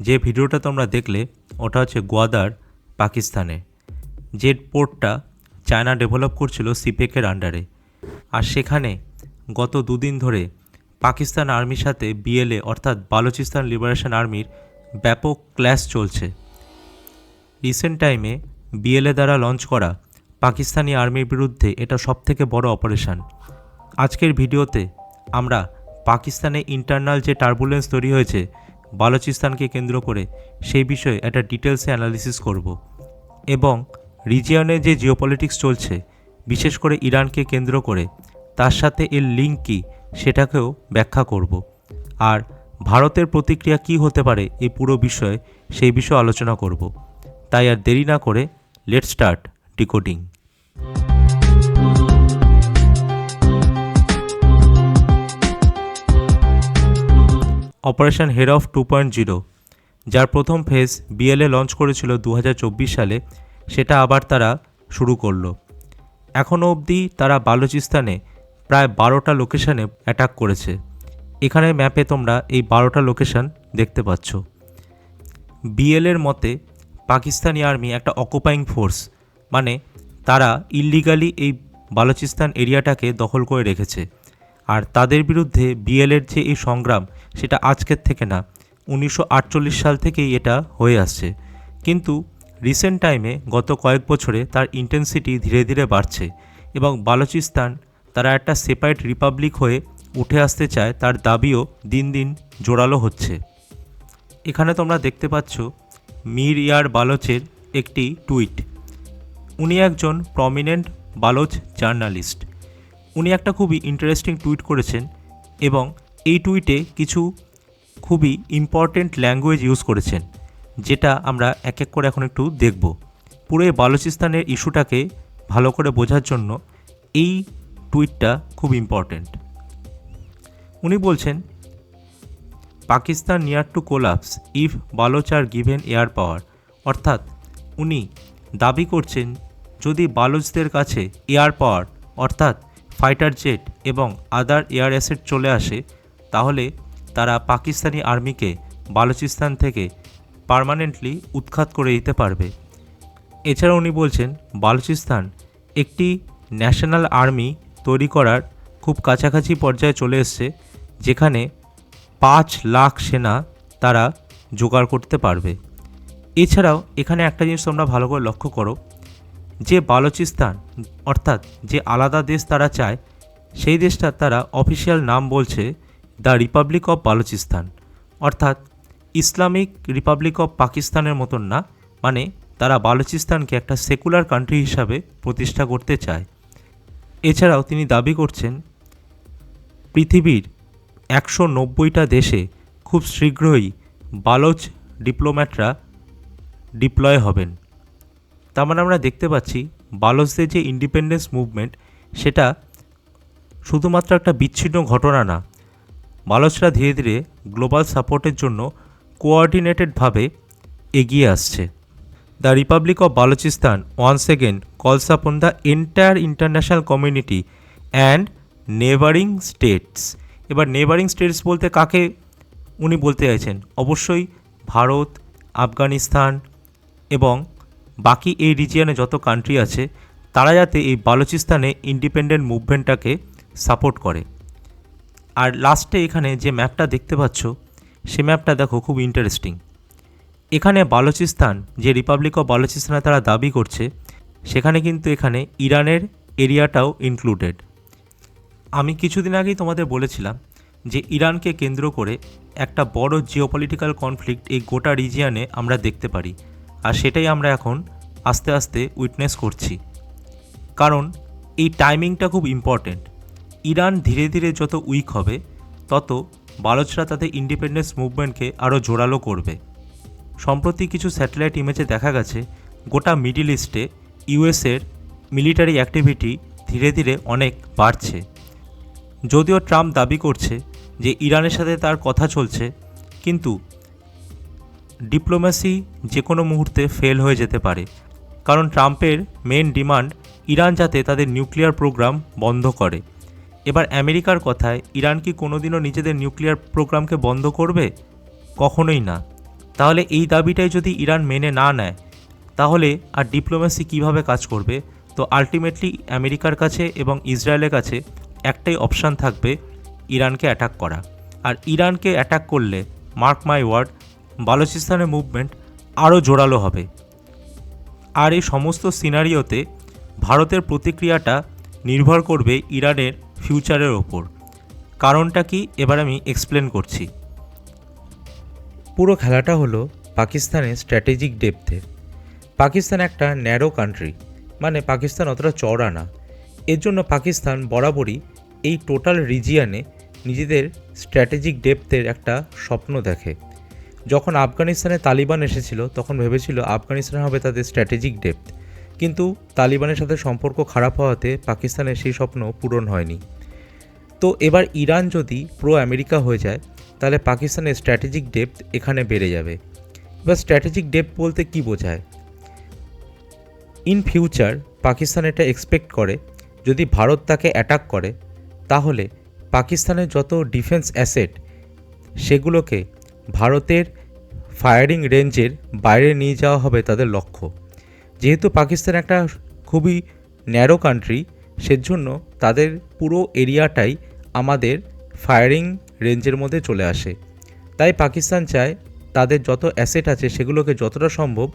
যে ভিডিওটা তোমরা দেখলে ওটা হচ্ছে গোয়াদার পাকিস্তানে, যে পোর্টটা চায়না ডেভেলপ করছিল সিপেকের আন্ডারে। আর সেখানে গত দুদিন ধরে পাকিস্তান আর্মির সাথে বিএলএ অর্থাৎ বালুচিস্তান লিবারেশন আর্মির ব্যাপক ক্ল্যাশ চলছে। রিসেন্ট টাইমে বিএলএ দ্বারা লঞ্চ করা পাকিস্তানি আর্মির বিরুদ্ধে এটা সবথেকে বড় অপারেশন। আজকের ভিডিওতে আমরা পাকিস্তানে ইন্টারনাল যে টার্বুলেন্স তৈরি হয়েছে বালুচিস্তানকে কেন্দ্র করে সেই বিষয়ে একটা ডিটেলসে অ্যানালিসিস করব এবং রিজিয়নে যে জিওপলিটিক্স চলছে বিশেষ করে ইরানকে কেন্দ্র করে তার সাথে এর লিঙ্ক কী সেটাকেও ব্যাখ্যা করব। আর ভারতের প্রতিক্রিয়া কী হতে পারে এই পুরো বিষয়ে সেই বিষয়ে আলোচনা করব। তাই আর দেরি না করে লেটস স্টার্ট ডিকোডিং। অপারেশন হেরাফ 2.0, যার প্রথম ফেজ বিএলএ লঞ্চ করেছিল 2024 সালে, সেটা আবার তারা শুরু করলো। এখনও অবধি তারা বালুচিস্তানে প্রায় 12টা লোকেশানে অ্যাটাক করেছে। এখানে ম্যাপে তোমরা এই 12টা লোকেশান দেখতে পাচ্ছ। বিএলএর মতে পাকিস্তানি আর্মি একটা অকুপাইং ফোর্স, মানে তারা ইল্লিগালি এই বালুচিস্তান এরিয়াটাকে দখল করে রেখেছে। আর তাদের বিরুদ্ধে বিএলএর যে এই সংগ্রাম সেটা আজকের থেকে না, 1948 সাল থেকেই এটা হয়ে আসছে। কিন্তু রিসেন্ট টাইমে গত কয়েক বছরে তার ইন্টেন্সিটি ধীরে ধীরে বাড়ছে এবং বালুচিস্তান তারা একটা সেপারেট রিপাবলিক হয়ে উঠে আসতে চায়, তার দাবিও দিন দিন জোরালো হচ্ছে। এখানে তোমরা দেখতে পাচ্ছ মীর ইয়ার বালোচের একটি টুইট। উনি একজন প্রমিনেন্ট বালোচ জার্নালিস্ট। উনি একটা খুবই ইন্টারেস্টিং টুইট করেছেন এবং এই টুইটে কিছু খুবই ইম্পর্টেন্ট ল্যাঙ্গুয়েজ ইউজ করেছেন, যেটা আমরা এক এক করে এখন একটু দেখব। পুরো বালুচিস্তানের ইস্যুটাকে ভালো করে বোঝার জন্য এই টুইটটা খুব ইম্পর্টেন্ট। উনি বলছেন, Pakistan near to collapse if Baloch are given air power. অর্থাৎ উনি দাবি করছেন যদি বালুচদের কাছে এয়ার পাওয়ার অর্থাৎ ফাইটার জেট এবং আদার এয়ার অ্যাসেট চলে আসে, তাহলে তারা পাকিস্তানি আর্মিকে বালুচিস্তান থেকে পার্মানেন্টলি উৎখাত করে দিতে পারবে। এছাড়া উনি বলছেন বালুচিস্তান একটি ন্যাশনাল আর্মি তৈরি করার খুব কাছাকাছি পর্যায়ে চলে এসছে, যেখানে 5 লাখ সেনা তারা জোগাড় করতে পারবে। এছাড়াও এখানে একটা জিনিস তোমরা ভালো করে লক্ষ্য করো, যে বালুচিস্তান অর্থাৎ যে আলাদা দেশ তারা চায়, সেই দেশটার তারা অফিসিয়াল নাম বলছে দ্য রিপাবলিক অফ বালুচিস্তান। অর্থাৎ ইসলামিক রিপাবলিক অফ পাকিস্তানের মতন না, মানে তারা বালুচিস্তানকে একটা সেকুলার কান্ট্রি হিসাবে প্রতিষ্ঠা করতে চায়। এছাড়াও তিনি দাবি করছেন পৃথিবীর 190টা দেশে খুব শীঘ্রই বালোচ ডিপ্লোম্যাটরা ডিপ্লয় হবেন। তার মানে আমরা দেখতে পাচ্ছি বালোচদের যে ইন্ডিপেন্ডেন্স মুভমেন্ট সেটা শুধুমাত্র একটা বিচ্ছিন্ন ঘটনা না, বালোচরা ধীরে ধীরে গ্লোবাল সাপোর্টের জন্য কোঅর্ডিনেটেডভাবে এগিয়ে আসছে। The republic of Balochistan once again calls upon the entire international community and neighbouring states. এবার নেবারিং স্টেটস বলতে কাকে উনি বলতে চাইছেন? অবশ্যই ভারত, আফগানিস্তান এবং বাকি এই রিজিয়নে যত কান্ট্রি আছে তারা যাতে এই বালুচিস্তানে ইন্ডিপেন্ডেন্ট মুভমেন্টটাকে সাপোর্ট করে। আর লাস্টে এখানে যে ম্যাপটা দেখতে পাচ্ছ সে ম্যাপটা দেখো খুব ইন্টারেস্টিং। এখানে বালুচিস্তান যে রিপাবলিক অফ বালুচিস্তানে তারা দাবি করছে, সেখানে কিন্তু এখানে ইরানের এরিয়াটাও ইনক্লুডেড। আমি কিছুদিন আগেই তোমাদের বলেছিলাম যে ইরানকে কেন্দ্র করে একটা বড় জিওপলিটিক্যাল কনফ্লিক্ট এই গোটা রিজিয়নে আমরা দেখতে পারি, আর সেটাই আমরা এখন আস্তে আস্তে উইটনেস করছি। কারণ এই টাইমিংটা খুব ইম্পর্ট্যান্ট। ইরান ধীরে ধীরে যত উইক হবে তত বালোচরা তাদের ইন্ডিপেন্ডেন্স মুভমেন্টকে আরও জোরালো করবে। সম্প্রতি কিছু স্যাটেলাইট ইমেজে দেখা গেছে গোটা মিডল ইস্টে ইউএসের মিলিটারি অ্যাক্টিভিটি ধীরে ধীরে অনেক বাড়ছে। যদিও ট্রাম্প দাবি করছে যে ইরানের সাথে তার কথা চলছে, কিন্তু ডিপ্লোম্যাসি যে কোনো মুহূর্তে ফেল হয়ে যেতে পারে। কারণ ট্রাম্পের মেন ডিমান্ড ইরান যাতে তাদের নিউক্লিয়ার প্রোগ্রাম বন্ধ করে। এবার আমেরিকার কথায় ইরান কি কোনোদিনও নিজেদের নিউক্লিয়ার প্রোগ্রামকে বন্ধ করবে? কখনোই না। তাহলে এই দাবিটাই যদি ইরান মেনে না নেয় তাহলে আর ডিপ্লোমেসি কিভাবে কাজ করবে? তো আলটিমেটলি আমেরিকার কাছে এবং ইসরায়েলের কাছে একটাই অপশান থাকবে, ইরানকে অ্যাটাক করা। আর ইরানকে অ্যাটাক করলে মার্ক মাই ওয়ার্ড, বালুচিস্তানের মুভমেন্ট আরও জোরালো হবে। আর এই সমস্ত সিনারিওতে ভারতের প্রতিক্রিয়াটা নির্ভর করবে ইরানের ফিউচারের ওপর। কারণটা কি এবার আমি এক্সপ্লেন করছি। পুরো খেলাটা হলো পাকিস্তানের স্ট্র্যাটেজিক ডেপথের। পাকিস্তান একটা ন্যারো কান্ট্রি, মানে পাকিস্তান অতটা চওড়া না। এর জন্য পাকিস্তান বরাবরই এই টোটাল রিজিয়ানে নিজেদের স্ট্র্যাটেজিক ডেপথের একটা স্বপ্ন দেখে। যখন আফগানিস্তানে তালিবান এসেছিল তখন ভেবেছিল আফগানিস্তান হবে তাদের স্ট্র্যাটেজিক ডেপথ, কিন্তু তালিবানের সাথে সম্পর্ক খারাপ হওয়াতে পাকিস্তানের সেই স্বপ্ন পূরণ হয়নি। তো এবার ইরান যদি প্রো আমেরিকা হয়ে যায় তাহলে পাকিস্তানের স্ট্র্যাটেজিক ডেপথ এখানে বেড়ে যাবে। এবার স্ট্র্যাটেজিক ডেপথ বলতে কি বোঝায়? ইন ফিউচার পাকিস্তান এটা এক্সপেক্ট করে যদি ভারত তাকে অ্যাটাক করে তাহলে পাকিস্তানের যত ডিফেন্স অ্যাসেট সেগুলোকে ভারতের ফায়ারিং রেঞ্জের বাইরে নিয়ে যাওয়া হবে তাদের লক্ষ্য। যেহেতু পাকিস্তান একটা খুবই ন্যারো কান্ট্রি, সেজন্য তাদের পুরো এরিয়াটাই আমাদের ফায়ারিং রেঞ্জের মধ্যে চলে আসে। তাই পাকিস্তান চায় তাদের যত অ্যাসেট আছে সেগুলোকে যতটা সম্ভব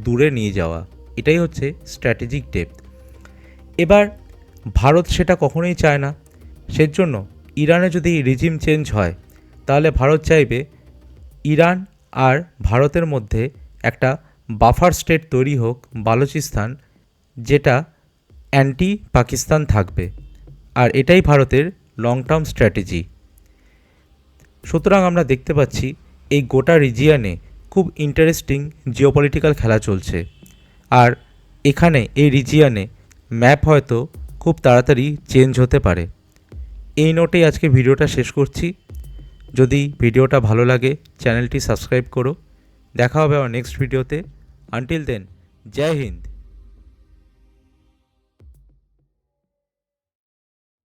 দূরে নিয়ে যাওয়া। এটাই হচ্ছে স্ট্র্যাটেজিক ডেপথ। এবার ভারত সেটা কখনোই চায় না। সেজন্য ইরানে যদি রিজিম চেঞ্জ হয় তাহলে ভারত চাইবে ইরান আর ভারতের মধ্যে একটা বাফার স্টেট তৈরি হোক, বালুচিস্তান, যেটা অ্যান্টি পাকিস্তান থাকবে। আর এটাই ভারতের লং টার্ম স্ট্র্যাটেজি। সুতরাং আমরা দেখতে পাচ্ছি এই গোটা রিজিয়ানে খুব ইন্টারেস্টিং জিওপলিটিক্যাল খেলা চলছে। আর এখানে এই রিজিয়ানে ম্যাপ হয়তো খুব তাড়াতাড়ি চেঞ্জ হতে পারে। এই নোটেই আজকে ভিডিওটা শেষ করছি। যদি ভিডিওটা ভালো লাগে চ্যানেলটি সাবস্ক্রাইব করো। দেখা হবে আমার নেক্সট ভিডিওতে। আনটিল দেন, জয় হিন্দ।